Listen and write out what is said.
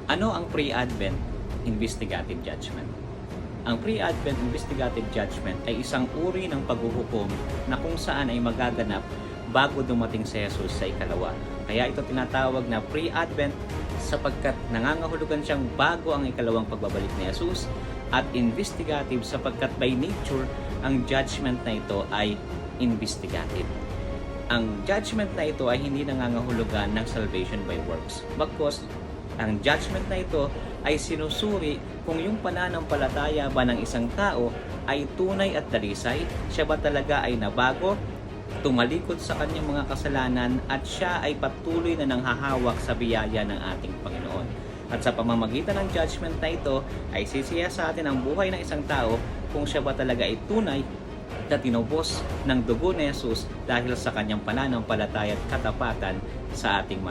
Ano ang pre-advent investigative judgment? Ang pre-advent investigative judgment ay isang uri ng paghuhukom na kung saan ay magaganap bago dumating si Jesus sa ikalawa. Kaya ito tinatawag na pre-advent sapagkat nangangahulugan siyang bago ang ikalawang pagbabalik ni Jesus, at investigative sapagkat by nature ang judgment na ito ay investigative. Ang judgment na ito ay hindi nangangahulugan ng salvation by works. Bagkus, ang judgment na ito ay sinusuri kung yung pananampalataya ba ng isang tao ay tunay at dalisay, siya ba talaga ay nabago, tumalikod sa kanyang mga kasalanan, at siya ay patuloy na nanghahawak sa biyaya ng ating Panginoon. At sa pamamagitan ng judgment na ito ay sisiya sa atin ang buhay ng isang tao kung siya ba talaga ay tunay na tinubos ng dugo ni Jesus dahil sa kanyang pananampalataya at katapatan sa ating